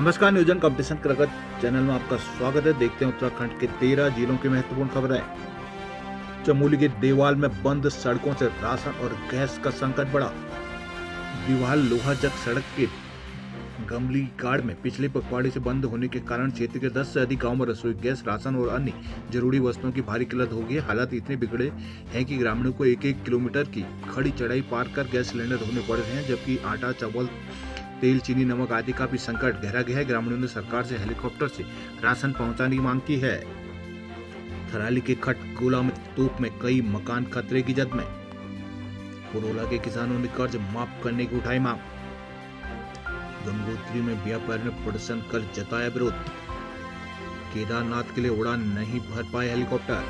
नमस्कार, न्यूजन competition cricket channel में आपका स्वागत है। देखते हैं उत्तराखंड के 13 जिलों की महत्वपूर्ण खबरें। चमोली के देवाल में बंद सड़कों से राशन और गैस का संकट बढ़ा। देवाल लोहाजक सड़क के गमली गाड़ में पिछले पखवाड़े से बंद होने के कारण क्षेत्र के 10 से अधिक गांवों में रसोई गैस, राशन और अन्य जरूरी वस्तुओं की भारी किल्लत हो गई है। हालात इतने बिगड़े हैं कि ग्रामीणों को एक किलोमीटर की खड़ी चढ़ाई पार कर गैस सिलेंडर ढूंढने पड़ रहे हैं, जबकि आटा, चावल, तेल, चीनी, नमक आदि का भी संकट गहरा गया है। ग्रामीणों ने सरकार से हेलीकॉप्टर से राशन पहुंचाने की मांग की है। थराली के खटगोला में तोप में कई मकान खतरे की जद में। पुरोला के किसानों ने कर्ज माफ करने की उठाई मांग। गंगोत्री में व्यापारी ने प्रदर्शन कर जताया विरोध। केदारनाथ के लिए उड़ान नहीं भर पाए हेलीकॉप्टर।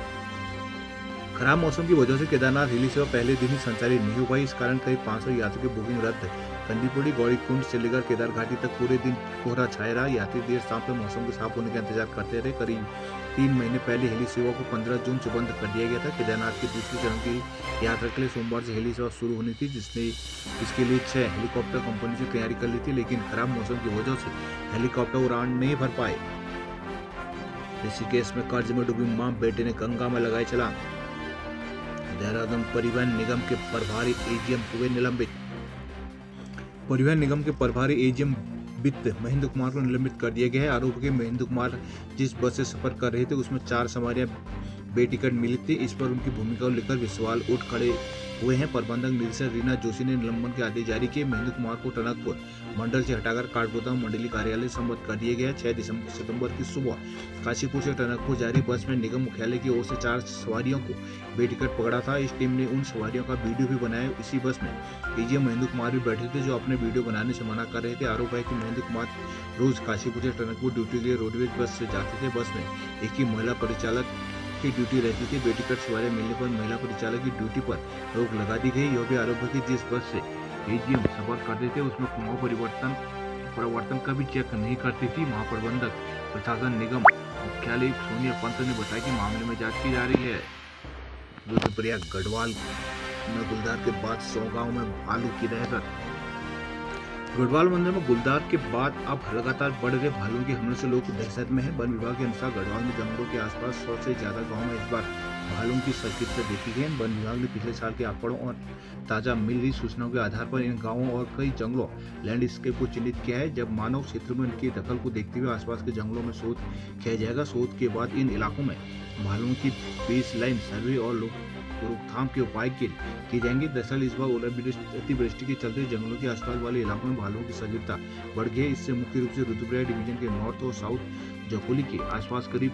खराब मौसम की वजह से केदारनाथ हेली सेवा पहले दिन ही संचालित नहीं हो पाई। इस कारण करीब 500 यात्रियों की बुकिंग रद्द करनी पड़ी। गौरीकुंड से लेकर केदार घाटी तक पूरे दिन कोहरा छाया रहा। यात्री देर शाम तक मौसम के साफ होने का इंतजार करते रहे। करीब 3 महीने पहले हेली सेवा को 15 जून से बंद कर दिया गया था। केदारनाथ के दूसरे चरण की यात्रा के लिए सोमवार से हेली सेवा शुरू होनी थी, इसके लिए 6 हेलीकॉप्टर कंपनी से तैयारी कर ली थी, लेकिन खराब मौसम की वजह से हेलीकॉप्टर उड़ान नहीं भर पाए। ऋषिकेश में कर्ज में डूबी मां, बेटे ने गंगा में लगाई छलांग। देहरादून परिवहन निगम के प्रभारी एजीएम हुए निलंबित। परिवहन निगम के प्रभारी एजीएम वित्त महेंद्र कुमार को निलंबित कर दिया गया है। आरोप है कि महेंद्र कुमार जिस बस से सफर कर रहे थे उसमें 4 सवारियां बेटिकट मिली थी। इस पर उनकी भूमिका को लेकर भी सवाल उठ खड़े हुए हैं। प्रबंधक निदेशक रीना जोशी ने निलंबन के आदेश जारी किए। महेंद्र कुमार को टनकपुर मंडल से हटाकर काठगोदाम मंडलीय कार्यालय संबद्ध कर दिया गया। 6 सितंबर की सुबह काशीपुर से टनकपुर जारी बस में निगम मुख्यालय की ओर से 4 सवारियों को बेटिकट पकड़ा था। इस टीम ने उन सवारियों का वीडियो भी बनाया। इसी बस में एजीएम महेंद्र कुमार भी बैठे थे, जो अपने वीडियो बनाने से मना कर रहे थे। आरोप है कि महेंद्र कुमार रोज काशीपुर से टनकपुर ड्यूटी के लिए रोडवेज बस से जाते थे। बस में एक ही महिला परिचालक की ड्यूटी रहती थी। बेटिकट सवारियां मिलने पर महिला परिचालक की ड्यूटी पर रोक लगा दी गई। यह भी आरोप है कि जिस बस से एजीएम सफर करते थे उसमें कुमाऊं परिवर्तन का भी चेक नहीं करती थी। महाप्रबंधक प्रशासन निगम मुख्यालय सोनिया पंत ने बताया कि मामले में जांच की जा रही है। रुद्रप्रयाग गढ़वाल में गुलदार के बाद 100 गाँव में भालू की दहशत। गढ़वाल मंदिर में गुलदार के बाद अब लगातार बढ़ रहे भालू के हमले से लोग दहशत में हैं। वन विभाग के अनुसार गढ़वाल में जंगलों के आसपास 100 से ज्यादा गांवों में इस बार भालू की सक्रियता देखी गई। वन विभाग ने पिछले साल के आंकड़ों और ताजा मिल रही सूचनाओं के आधार पर इन गांवों और कई जंगलों लैंडस्केप को चिन्हित किया है। जब मानव क्षेत्र में इनकी दखल को देखते हुए आसपास के जंगलों में शोध किया जाएगा। शोध के बाद इन इलाकों में भालुओं की बेसलाइन सर्वे और रोकथाम के उपाय किए जाएंगे। दरअसल इस बार अतिवृष्टि के चलते जंगलों के आसपास वाले इलाकों में भालुओं की सक्रियता बढ़ गई है। इससे मुख्य रूप से रुद्रप्रयाग डिवीजन के नॉर्थ और साउथ जकोली के आसपास करीब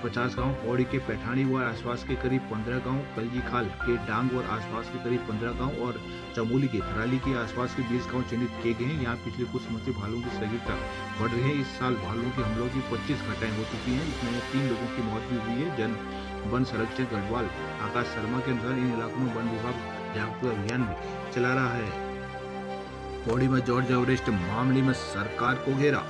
50 गांव, पौड़ी के पैठानी व आसपास के करीब 15 गांव, कलजी खाल के डांग और आसपास के करीब 15 गांव और चमोली के थराली के आसपास के 20 गांव चिन्हित किए गए हैं। यहाँ पिछले कुछ समय से भालुओं की सक्रियता बढ़ रही है। इस साल भालुओं के हमलों की 25 घटनाएं हो चुकी हैं। इसमें 3 लोगों की मौत भी हुई है। वन संरक्षक गढ़वाल आकाश शर्मा के अनुसार इन इलाकों में वन विभाग जागरूकता अभियान भी चला रहा है। पौड़ी में जॉर्ज एवरेस्ट मामले में सरकार को घेरा।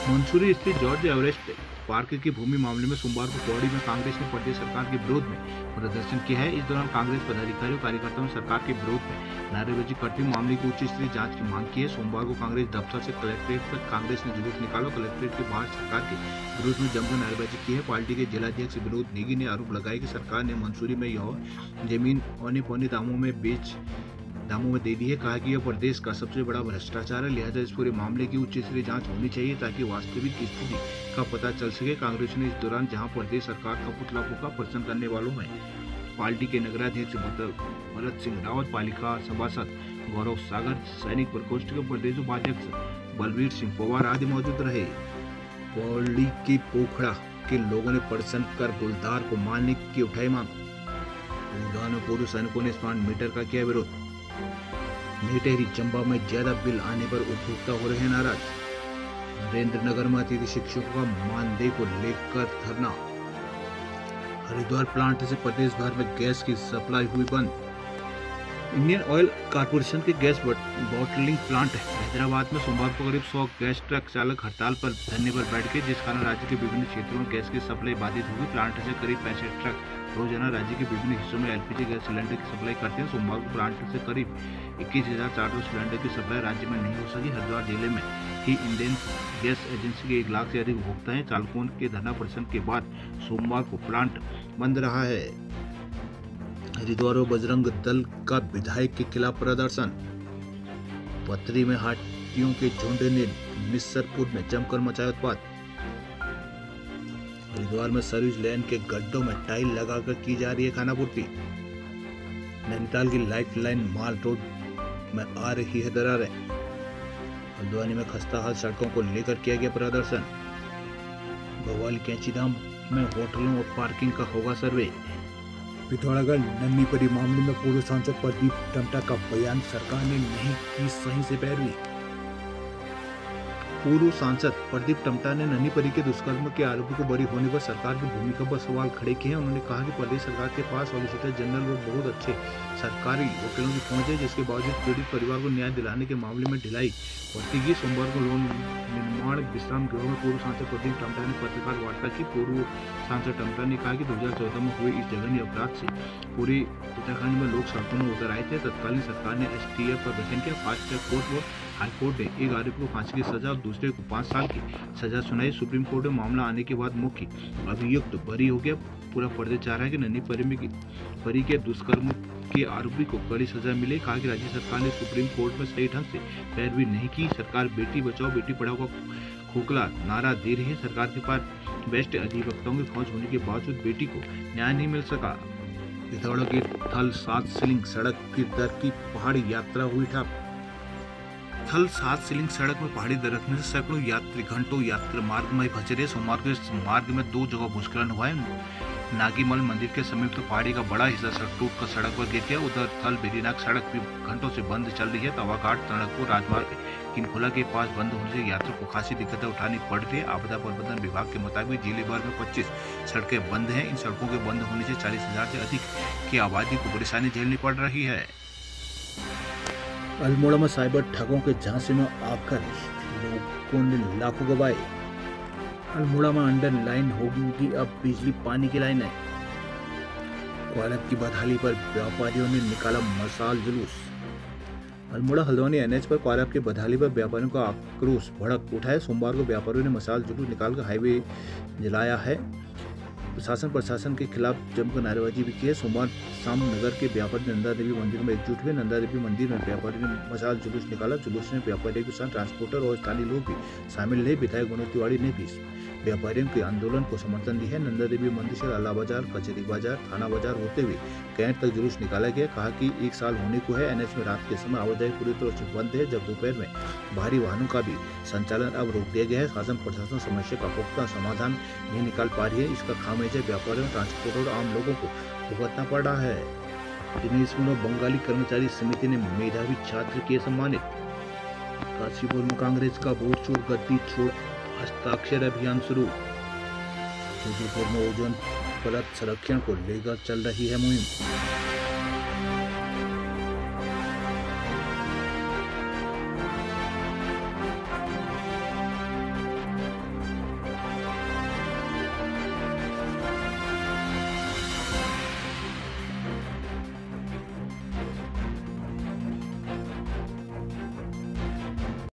मंसूरी स्थित जॉर्ज एवरेस्ट पार्क की भूमि मामले में सोमवार को पौड़ी में कांग्रेस ने प्रदेश सरकार के विरोध में प्रदर्शन किया है। इस दौरान कांग्रेस पदाधिकारियों कार्यकर्ताओं ने सरकार के विरोध में नारेबाजी करते हुए मामले की उच्च स्तरीय जांच की मांग की है। सोमवार को कांग्रेस दफ्तर से कलेक्ट्रेट तक कांग्रेस ने जुलूस निकाला। कलेक्ट्रेट के बाहर सरकार के विरोध में जमकर नारेबाजी की है। पार्टी के जिलाध्यक्ष विनोद नेगी ने आरोप लगाया कि सरकार ने मंसूरी में यह जमीन औने पौने दामों में दे दी है। कहा कि यह प्रदेश का सबसे बड़ा भ्रष्टाचार है, लिहाजा इस पूरे मामले की उच्च स्तरीय जांच होनी चाहिए ताकि वास्तविक स्थिति का पता चल सके। कांग्रेस ने इस दौरान जहां प्रदेश सरकार का पुतला फूंका, प्रदर्शन करने वालों में पार्टी के नगराध्यक्ष भरत सिंह रावत, पालिका सभासद गौरव सागर, सैनिक प्रकोष्ठ के प्रदेश उपाध्यक्ष बलवीर सिंह पवार आदि मौजूद रहे। पौड़ी के पोखड़ा के लोगों ने प्रदर्शन कर गुलदार को मारने की उठाई मांग। पूर्व सैनिकों ने स्मार्ट मीटर का किया विरोध। टेहरी चंबा में ज्यादा बिल आने पर उपभोक्ता हो रहे हैं नाराज। नरेंद्र नगर में अतिथि शिक्षकों का मानदेय को लेकर धरना। हरिद्वार प्लांट से प्रदेश भर में गैस की सप्लाई हुई बंद। इंडियन ऑयल कॉर्पोरेशन के गैस बॉटलिंग प्लांट हैदराबाद में सोमवार को करीब 100 गैस ट्रक चालक हड़ताल पर धरने पर बैठ गए, जिस कारण राज्य के विभिन्न क्षेत्रों में गैस की सप्लाई बाधित होगी। प्लांट से करीब 65 ट्रक रोजाना राज्य के विभिन्न हिस्सों में एलपीजी गैस सिलेंडर की सप्लाई करते हैं। सोमवार को प्लांट से करीब 21,400 सिलेंडर की सप्लाई राज्य में नहीं हो सकी। हरिद्वार जिले में ही इंडियन गैस एजेंसी के 1 लाख से अधिक उपभोक्ता हैं। चालकों के धरना प्रदर्शन के बाद सोमवार को प्लांट बंद रहा है। हरिद्वार में बजरंग दल का विधायक के खिलाफ प्रदर्शन। पथरी में हाथियों के झुंड ने मिसरपुर में जमकर मचाया उत्पात। हरिद्वार में सर्विस लेन के गड्ढों में टाइल लगाकर की जा रही है खानापूर्ति। नैनीताल की लाइफ लाइन माल रोड में आ रही है दरारें। हल्द्वानी में खस्ता हाल सड़कों को लेकर किया गया प्रदर्शन। भोपाल कैंचीधाम में होटलों और पार्किंग का होगा सर्वे। पिथौरागढ़ नन्ही परी मामले में पूर्व सांसद प्रदीप टम्टा का बयान, सरकार ने नहीं की सही से पैरवी। पूर्व सांसद प्रदीप टम्टा ने नन्ही परी के दुष्कर्म के आरोपी को बरी होने पर सरकार की भूमिका पर सवाल खड़े किए हैं। उन्होंने कहा कि प्रदेश सरकार के पास सॉलिसिटर जनरल व बहुत अच्छे सरकारी वकीलों की पहुंच है, जिसके बावजूद पीड़ित परिवार को न्याय दिलाने के मामले में ढिलाई बढ़ती गई। सोमवार को लोन निर्माण विश्राम गृह में पूर्व सांसद प्रदीप टम्टा ने पत्रकार वार्ता की। पूर्व सांसद टम्टा ने कहा कि 2014 में हुए इस जघन्य अपराध से पूरे उत्तराखंड में लोग सड़कों में उतर आए थे। तत्कालीन सरकार ने STF का गठन किया। फास्ट ट्रैक कोर्ट व हाईकोर्ट ने एक आरोपी को फांसी की सजा और दूसरे को 5 साल की सजा सुनाई। सुप्रीम कोर्ट में मामला आने के बाद मुख्य अभियुक्त बरी हो गया। पूरा प्रदेश चाह रहा है कि नन्ही परी के दुष्कर्म के आरोपी को कड़ी सजा मिले। कहा कि राज्य सरकार ने सुप्रीम कोर्ट में सही ढंग से पैरवी नहीं की। सरकार बेटी बचाओ बेटी पढ़ाओ का खोखला नारा दे रही है। सरकार के पास बेस्ट अधिवक्ताओं की पहुंच होने के बावजूद बेटी को न्याय नहीं मिल सका। पिथौरागढ़ की थल 7 सीलिंग सड़क की दर की पहाड़ी यात्रा हुई ठप। थल 7 सीलिंग सड़क में पहाड़ी दरकने से सैकड़ों यात्री घंटों यात्री मार्ग में फंसे रहे। सोमवार को इस मार्ग में 2 जगह भूस्खलन हुआ है। नागीमल मंदिर के समीप तो पहाड़ी का बड़ा हिस्सा सड़क टूट कर सड़क पर गिर गया। उधर थल बेरीनाग सड़क भी घंटों से बंद चल रही है। तवाघाट तड़कपुर राजमार्ग किनखोला के पास बंद होने से यात्रियों को खासी दिक्कतें उठानी पड़ रही है। आपदा प्रबंधन विभाग के मुताबिक जिले भर में 25 सड़कें बंद हैं। इन सड़कों के बंद होने से 40,000 से अधिक की आबादी को परेशानी झेलनी पड़ रही है। अल्मोड़ा में साइबर ठगों के झांसे में आकर लोगों ने लाखों गवाए। अल्मोड़ा में अंडर लाइन होगी अब बिजली पानी की लाइन है। कोयला की बदहाली पर व्यापारियों ने निकाला मशाल जुलूस। अल्मोड़ा हल्द्वानी NH पर कोयला की बदहाली पर व्यापारियों का आक्रोश भड़क उठा है। सोमवार को व्यापारियों ने मशाल जुलूस निकालकर हाईवे जलाया है। प्रशासन के खिलाफ जमकर नारेबाजी भी की है। सोमवार शाम नगर के व्यापारी नंदा देवी मंदिर में एकजुट हुए। नंदा देवी मंदिर में व्यापारी ने मशाल जुलूस निकाला। जुलूस में व्यापारियों के साथ ट्रांसपोर्टर और स्थानीय लोग भी शामिल रहे। विधायक मनोज तिवारी ने भी व्यापारियों के आंदोलन को समर्थन दी है। नंदा देवी मंदिर से लाला बाजार, कचहरी बाजार, थाना बाजार होते हुए कैंट तक जुलूस निकाला गया। कहा कि 1 साल होने को है। NH में रात के समय आवाजाही पूरी तरह से बंद है, जब दोपहर में भारी वाहनों का भी संचालन अब रोक दिया गया है। शासन प्रशासन समस्या का पुख्ता समाधान नहीं निकाल पा रही है। इसका खामियाजा व्यापारियों, ट्रांसपोर्टर और आम लोगों को भुगतना पड़ रहा है। दिनेश बंगाली कर्मचारी समिति ने मेधावी छात्र किए सम्मानित। काशीपुर में कांग्रेस का वोट चोर गद्दी छोड़ हस्ताक्षर अभियान शुरू। रुद्रपुर में ओजोन परत संरक्षण को लेकर चल रही है मुहिम।